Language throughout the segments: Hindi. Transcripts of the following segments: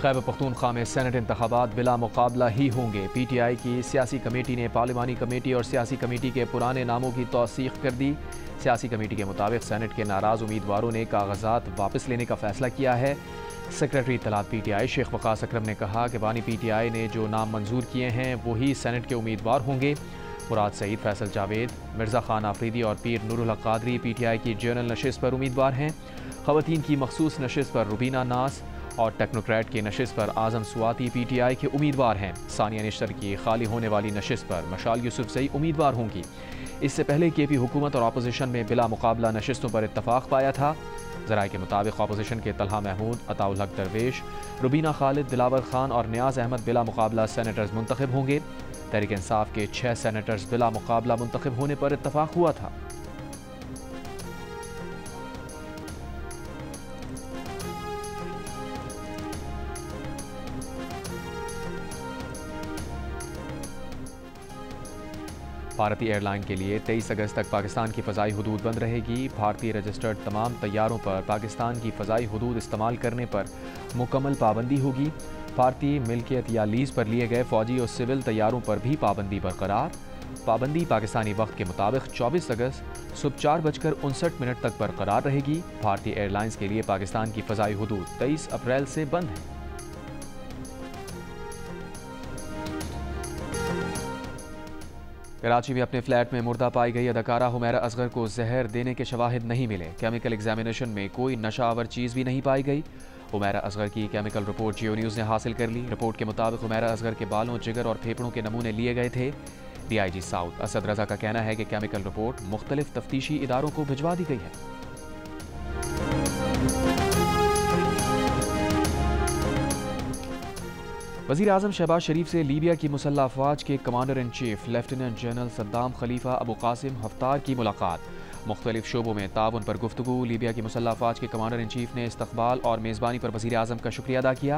खैबर पख्तूनख्वा में सेनेट इंतखाबात बिला मुकाबला ही होंगे। PTI की सियासी कमेटी ने पार्लिमानी कमेटी और सियासी कमेटी के पुराने नामों की तौसीक कर दी। सियासी कमेटी के मुताबिक सेनेट के नाराज़ उम्मीदवारों ने कागजात वापस लेने का फैसला किया है। सेक्रेटरी इत्तलात PTI शेख वकास अकरम ने कहा कि बानी PTI ने जो नाम मंजूर किए हैं वही सेनेट के उम्मीदवार होंगे। मुराद सईद, फैसल जावेद, मिर्ज़ा खान आफरीदी और पीर नूरुल हक कादरी PTI की जनरल नशिस्त पर उम्मीदवार हैं। ख़वातीन की मखसूस नशिस्त पर रुबीना नास और टेक्नोक्रेट की नशिस्त पर आज़म स्वाति PTI के उम्मीदवार हैं। सानिया निश्तर की खाली होने वाली नशिस्त पर मशाल यूसुफजई उम्मीदवार होंगी। इससे पहले KP हुकूमत और अपोजिशन में बिला मुकाबला नशिस्तों पर इत्तफाक पाया था। ज़राए के मुताबिक अपोजिशन के तलहा महमूद, अताउल हक दरवेश, रुबीना खालिद, दिलावर खान और नियाज अहमद बिला मुकाबला सेनेटर्स मुंतखब होंगे। तहरीक इंसाफ के 6 सेनेटर्स बिला मुकाबला मुंतखब होने पर इत्तफाक हुआ था। भारतीय एयरलाइन के लिए 23 अगस्त तक पाकिस्तान की फ़ज़ाई हुदूद बंद रहेगी। भारतीय रजिस्टर्ड तमाम तैयारों पर पाकिस्तान की फ़ज़ाई हुदूद इस्तेमाल करने पर मुकम्मल पाबंदी होगी। भारतीय मिल्कियत या लीज़ पर लिए गए फ़ौजी और सिविल तैयारों पर भी पाबंदी बरकरार। पाबंदी पाकिस्तानी वक्त के मुताबिक 24 अगस्त सुबह 4:59 तक बरकरार रहेगी। भारतीय एयरलाइंस के लिए पाकिस्तान की फ़ज़ाई हुदूद 23 अप्रैल से बंद है। कराची में अपने फ्लैट में मुर्दा पाई गई अदाकारा हुमैरा असगर को जहर देने के शवाहिद नहीं मिले। केमिकल एग्जामिनेशन में कोई नशावर चीज़ भी नहीं पाई गई। हुमैरा असगर की केमिकल रिपोर्ट जियो न्यूज़ ने हासिल कर ली। रिपोर्ट के मुताबिक हुमैरा असगर के बालों, जिगर और फेफड़ों के नमूने लिए गए थे। DIG साउथ असद रजा का कहना है कि केमिकल रिपोर्ट मुख्तलिफ तफ्तीशी इदारों को भिजवा दी गई है। वज़ीर आज़म शहबाज शरीफ से लीबिया की मुसल्लह अफवाज के commander in chief lieutenant general Saddam Khalifa Abu Qasim Haftar की मुलाकात। मुख्तलिफ शोबों में ताउन पर गुफ्तगू। लीबिया की मुसल्लह अफवाज के कमांडर इन चीफ ने इस्तकबाल और मेज़बानी पर वज़ीर आज़म का शुक्रिया अदा किया।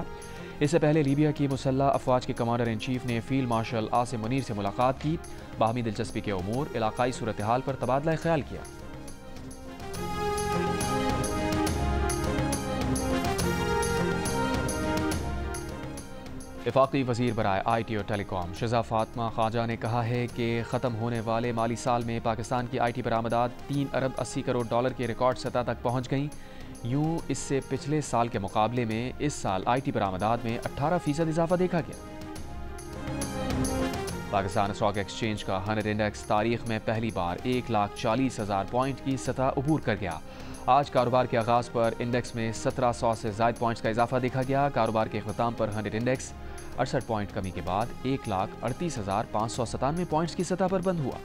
इससे पहले लीबिया की मुसल्लह अफवाज के कमांडर इन चीफ ने फील्ड मार्शल आसिम मुनीर से मुलाकात की। बाहमी दिलचस्पी के उमूर, इलाकाई सूरत हाल पर तबादला ख्याल किया। वफाकी वज़ीर बराए IT और टेलीकॉम शिज़ा फातिमा ख्वाजा ने कहा है कि ख़त्म होने वाले माली साल में पाकिस्तान की IT बरामदात 3 अरब 80 करोड़ डॉलर के रिकॉर्ड सतह तक पहुँच गईं। यूँ इससे पिछले साल के मुकाबले में इस साल IT बरामदात में 18% इजाफा देखा गया। पाकिस्तान स्टॉक एक्सचेंज का 100 इंडेक्स तारीख में पहली बार 1,40,000 पॉइंट की सतह अबूर कर गया। आज कारोबार के आगाज़ पर इंडेक्स में 1700 से ज़ायद पॉइंट्स का इजाफा देखा गया। कारोबार के अख्ताम पर 100 इंडेक्स 68 पॉइंट कमी के बाद 1,38,597 पॉइंट्स की सतह पर बंद हुआ।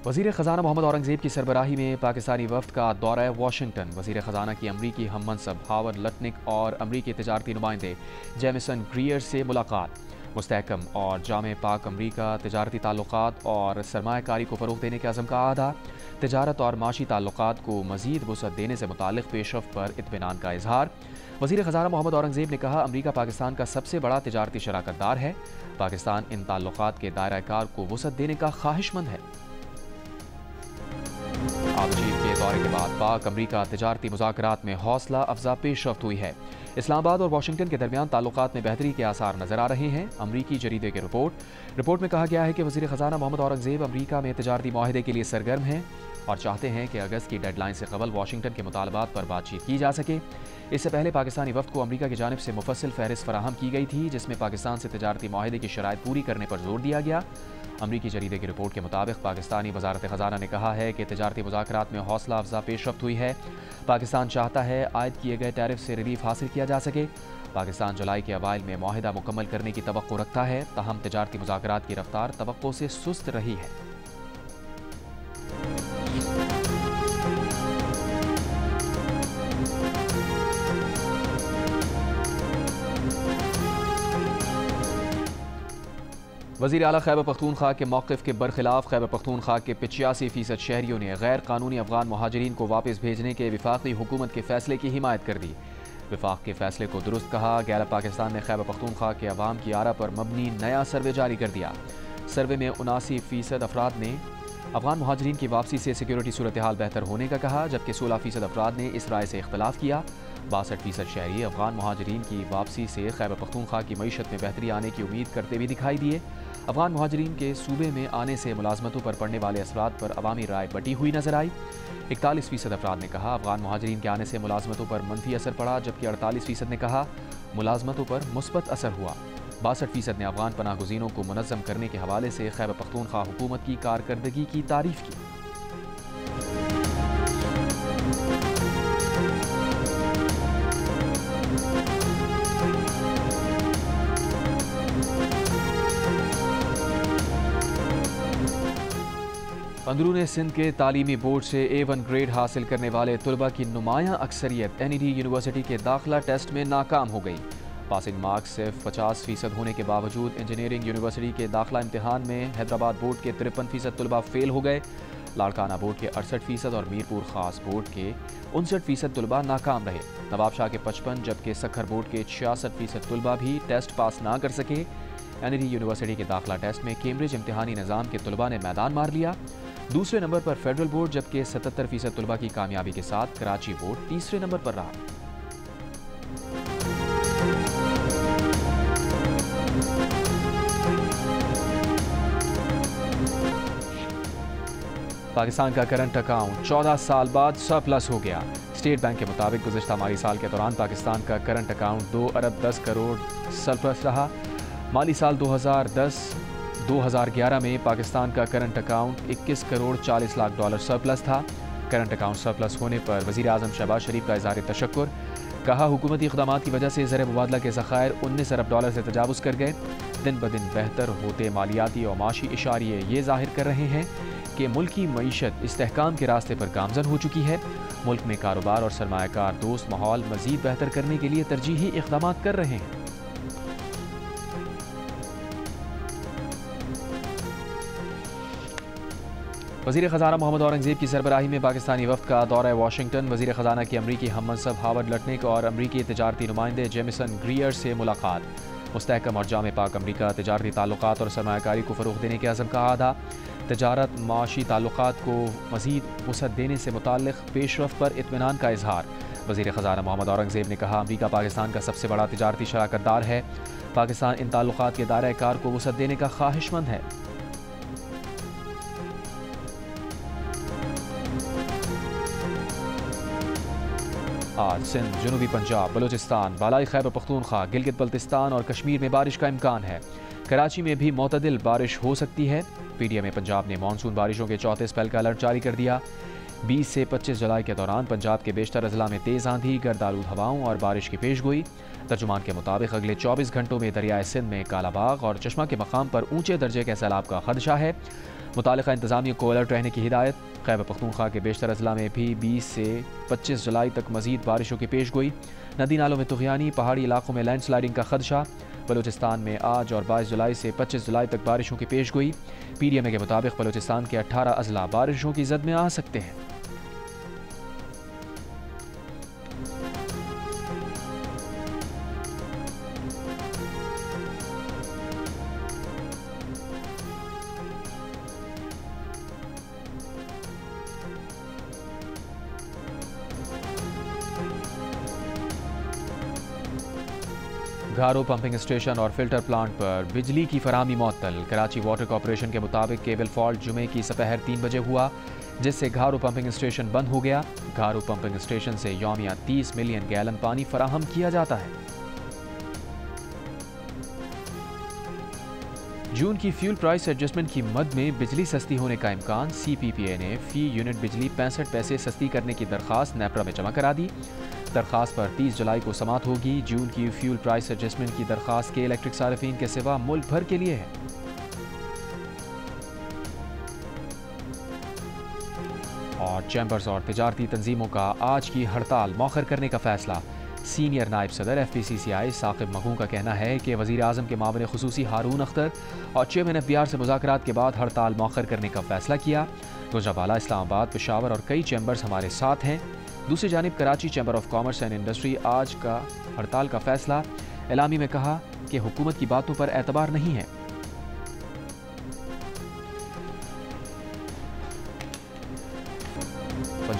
वज़ीर ख़जाना मोहम्मद औरंगज़ेब की सरबराही में पाकिस्तानी वफ़द का दौरा वाशिंगटन। वज़ीर ख़जाना की अमरीकी हम मनसब हावर्ड लटनिक और अमरीकी तिजारती नुमाइंदे जेमिसन ग्रीयर से मुलाकात। मुस्तहकम और जामे पाक अमरीका तिजारती ताल्लुकात और सरमायाकारी को फ़रोग़ देने के अज़म का आदा। तिजारत और माशी ताल्लुकात को मज़ीद वुसअत देने से मुताल्लिक़ पेशरफ़्त पर इत्मीनान का इजहार। वज़ीर ख़जाना मोहम्मद औरंगज़ेब ने कहा, अमरीका पाकिस्तान का सबसे बड़ा तिजारती शराकतदार है। पाकिस्तान इन ताल्लुकात के दायरा कार को वुसअत देने का ख्वाहिशमंद है। आबजीत के दौरे के बाद पाक अमरीका तिजारती मुज़ाकरात में हौसला अफजा पेशरफ्त हुई है। इस्लामाबाद और वाशिंगटन के दरमियान ताल्लुकात में बेहतरी के आसार नजर आ रहे हैं। अमरीकी जरीदे की रिपोर्ट में कहा गया है कि वज़ीर ख़जाना मोहम्मद औरंगज़ेब अमरीका में तिजारती मुआहदे के लिए सरगर्म हैं और चाहते हैं कि अगस्त की डेडलाइन से कबल वाशिंगटन के मुतालबात पर बातचीत की जा सके। इससे पहले पाकिस्तानी वफ़द को अमरीका की जानिब से मुफस्सिल फहरिस्त फराहम की गई थी, जिसमें पाकिस्तान से तिजारती मुआहदे की शराइत पूरी करने पर जोर दिया गया। अमरीकी जरीदे की रिपोर्ट के मुताबिक पाकिस्तानी वज़ारत ख़जाना ने कहा है कि तिजारती मुज़ाकरात में हौसला अफजा पेशरफ्त हुई है। पाकिस्तान चाहता है आयद किए गए टैरिफ से रिलीफ हासिल किया जा सके। पाकिस्तान जुलाई के अवाइल में मुआहदा मुकम्मल करने की तवक्को रखता है, ताहम तिजारती मुज़ाकरात की रफ्तार तवक्को से सुस्त रही है। वज़ीर आला खैबर पख्तूनख्वा के मौक़िफ़ के बरखिलाफ़ खैबर पख्तूनख्वा के 85% शहरियों ने गैर कानूनी अफ़गान महाजरीन को वापस भेजने के वफाक़ी हुकूमत के फ़ैसले की हिमायत कर दी। वफाक़ के फ़ैसले को दुरुस्त कहा। गैलप पाकिस्तान ने खैबर पख्तूनख्वा के अवाम की आरा पर मबनी नया सर्वे जारी कर दिया। सर्वे में 79% अफराद ने अफगान महाजरीन की वापसी से सिक्योरिटी सूरत हाल बेहतर होने का कहा, जबकि 16% अफराद ने इस राय से इख्तलाफ किया। 62% शहरी अफगान महाजरीन की वापसी से खैबर पख्तूनख्वा की मईशत में बेहतरी आने की उम्मीद करते हुए दिखाई दिए। अफगान महाजरीन के सूबे में आने से मुलाजमतों पर पड़ने वाले असरात पर अवामी राय बटी हुई नजर आई। 41% अफराद ने कहा अफगान महाजरीन के आने से मुलाजमतों पर मनफी असर पड़ा, जबकि 48% ने कहा मुलाजमतों पर मुस्बत असर हुआ। 62% ने अफगान पनाह गुज़ीनों को मुनज़्ज़म करने के हवाले से खैबर पख्तूनख्वा हुकूमत की कारकर्दगी की तारीफ की। अंदरून सिंध के तालीमी बोर्ड से A1 ग्रेड हासिल करने वाले तलबा की नुमायां अक्सरियत NED यूनिवर्सिटी के दाखिला टेस्ट में नाकाम हो गई। पासिंग मार्क्स सिर्फ 50% होने के बावजूद इंजीनियरिंग यूनिवर्सिटी के दाखिला इम्तिहान में हैदराबाद बोर्ड के 53% तलबा फेल हो गए। लाड़काना बोर्ड के 68% और मीरपुर खास बोर्ड के 59% तलबा नाकाम रहे। नवाब शाह के 55 जबकि सखर बोर्ड के 66% तलबा भी टेस्ट पास ना कर सके। NED यूनिवर्सिटी के दाखिला टेस्ट में कैम्ब्रिज इम्तिहानी निज़ाम के तलबा ने मैदान मार लिया। दूसरे नंबर पर फेडरल बोर्ड, जबकि 77% तलबा की कामयाबी के साथ कराची बोर्ड तीसरे नंबर पर रहा। पाकिस्तान का करंट अकाउंट 14 साल बाद सरप्लस हो गया। स्टेट बैंक के मुताबिक गुज़िश्ता माली साल के दौरान पाकिस्तान का करंट अकाउंट 2 अरब 10 करोड़ सरप्लस रहा। माली साल 2010-2011 में पाकिस्तान का current account 21 crore 40 lakh dollar surplus था। करंट अकाउंट सरप्लस होने पर वज़ीर आज़म शहबाज शरीफ का इज़हार तशक्कुर। कहा हुकूमती इक़दामात की वजह से ज़र मुबादला के ज़खायर 19 अरब डॉलर से तजावुज़ कर गए। दिन ब दिन बेहतर होते मालियाती और माशी इशारे ये ज़ाहिर कर रहे हैं कि मुल्की मईशत इस्तेहकाम के रास्ते पर गामज़न हो चुकी है। मुल्क में कारोबार और सरमायाकार दोस्त माहौल मज़ीद बेहतर करने के लिए तरजीही इक़दामात कर रहे हैं। वज़ीर ख़ज़ाना मोहम्मद औरंगज़ेब की सरबराही में पाकिस्तानी वफ़द का दौरा वाशिंगटन। वज़ीर ख़ज़ाना की अमरीकी हममनसब हावर्ड लटनिक और अमरीकी तिजारती नुमाइंदे जेमिसन ग्रीयर से मुलाकात। मुस्तहकम और जामे पाक अमरीका तिजारती ताल्लुकात और सरमायाकारी को फ़रोग़ देने के अज़म का आदा। तिजारत माशी ताल्लुकात को मज़ीद वसअत देने से मुताल्लिक़ पेशरफ़ पर इत्मीनान का इजहार। वज़ीर ख़ज़ाना मोहम्मद औरंगज़ेब ने कहा अमरीका पाकिस्तान का सबसे बड़ा तिजारती शराकतदार है। पाकिस्तान इन ताल्लुकात के दायरे कार को वसअत देने का ख्वाहिशमंद है। आज सिंध, जनूबी पंजाब, बलूचिस्तान, बालाई खैबर पख्तूनख्वा, गिलगित बल्तिस्तान और कश्मीर में बारिश का इम्कान है। कराची में भी मोतदिल बारिश हो सकती है। PTM पंजाब ने मानसून बारिशों के चौथे स्पेल का अलर्ट जारी कर दिया। 20 से 25 जुलाई के दौरान पंजाब के बेशतर अजला में तेज़ आंधी, गर्दालूद हवाओं और बारिश की पेशगोई। तर्जुमान के मुताबिक अगले 24 घंटों में दरियाए सिंध में कालाबाग और चश्मा के मकाम पर ऊंचे दर्जे के सैलाब का खदशा है। मुतालिका इंतज़ामिया को अलर्ट रहने की हिदायत। खैबर पख्तूनख्वा के बेशतर अजला में भी 20 से 25 जुलाई तक मजीद बारिशों की पेशगोई। नदी नालों में तुग़यानी, पहाड़ी इलाकों में लैंडस्लाइडिंग का खदशा। बलूचिस्तान में आज और 22 जुलाई से 25 जुलाई तक बारिशों की पेशगोई। PTM के मुताबिक बलूचिस्तान के 18 अजला बारिशों की जद में आ सकते हैं। घारो पंपिंग स्टेशन और फिल्टर प्लांट पर बिजली की फराहमी मुअत्तल। कराची वाटर कॉरपोरेशन के मुताबिक केबल फॉल्ट जुमे की सपहर 3 बजे हुआ, जिससे घारो पंपिंग स्टेशन बंद हो गया। घारो पंपिंग स्टेशन से यौमिया 30 मिलियन गैलन पानी फराहम किया जाता है। जून की फ्यूल प्राइस एडजस्टमेंट की मद में बिजली सस्ती होने का इम्कान। CPPA ने फी यूनिट बिजली 65 पैसे सस्ती करने की दरख्वास्त नेपरा में जमा करा दी। दरख्वास्त पर 30 जुलाई को समात होगी। जून की फ्यूल प्राइस एडजस्टमेंट की दरख्वास्त के इलेक्ट्रिक सार्फिन के सिवा मुल्क भर के लिए है। और चैम्बर्स और तिजारती तंजीमों का आज की हड़ताल मौखर करने का फैसला। सीनियर नायब सदर FPCCI साकिब मखूं का कहना है कि वज़ीर आज़म के मामले खुसूसी हारून अख्तर और चेयरमैन FBR से मुज़ाकरात के बाद हड़ताल मौखर करने का फैसला किया। गुजरावाला, इस्लामाबाद, पेशावर और कई चैम्बर्स हमारे साथ हैं। दूसरी जानिब Karachi chamber of commerce and industry आज का हड़ताल का फैसला। एलामी में कहा कि हुकूमत की बातों पर एतबार नहीं है।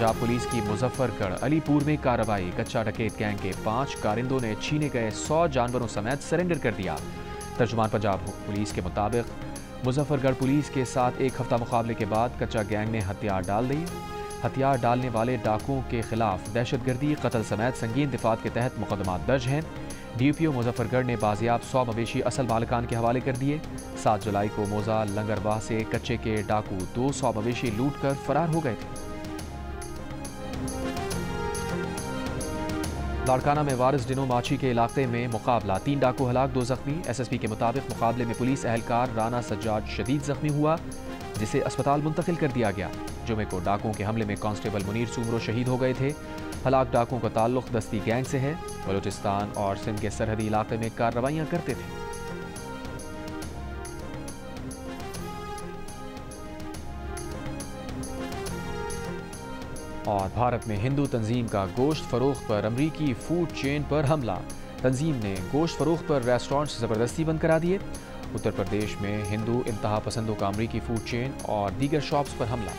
पंजाब पुलिस की मुजफ्फरगढ़ अलीपुर में कार्रवाई। कच्चा डकैत गैंग के 5 कारिंदों ने छीने गए 100 जानवरों समेत सरेंडर कर दिया। तर्जुमान पंजाब पुलिस के मुताबिक मुजफ्फरगढ़ पुलिस के साथ एक हफ्ता मुकाबले के बाद कच्चा गैंग ने हथियार डाल दिए। हथियार डालने वाले डाकुओं के खिलाफ दहशतगर्दी, कत्ल समेत संगीन दिफात के तहत मुकदमा दर्ज हैं। DPO मुजफ्फरगढ़ ने बाजियाब 100 मवेशी असल मालिकान के हवाले कर दिए। 7 जुलाई को मोजा लंगरवाह से कच्चे के डाकू 200 मवेशी लूट कर फरार हो गए थे। लाड़काना में वारिस डिनो माची के इलाके में मुकाबला, 3 डाकू हलाक, 2 जख्मी। SSP के मुताबिक मुकाबले में पुलिस एहलकार राना सज्जाद शदीद जख्मी हुआ, जिसे अस्पताल मुंतकिल कर दिया गया। जुमे को डाकुओं के हमले में कांस्टेबल मुनीर सुमरो शहीद हो गए थे। हलाक डाकुओं का ताल्लुक दस्ती गैंग से है। बलूचिस्तान और सिंध के सरहदी इलाके में कार्रवाइयां करते थे। और भारत में हिंदू तंजीम का गोश्त फरोख्त पर अमरीकी फूड चेन पर हमला। तंजीम ने गोश्त फरोख्त पर रेस्टोरेंट्स ज़बरदस्ती बंद करा दिए। उत्तर प्रदेश में हिंदू इंतहा पसंदों का अमरीकी फूड चेन और दीगर शॉप्स पर हमला।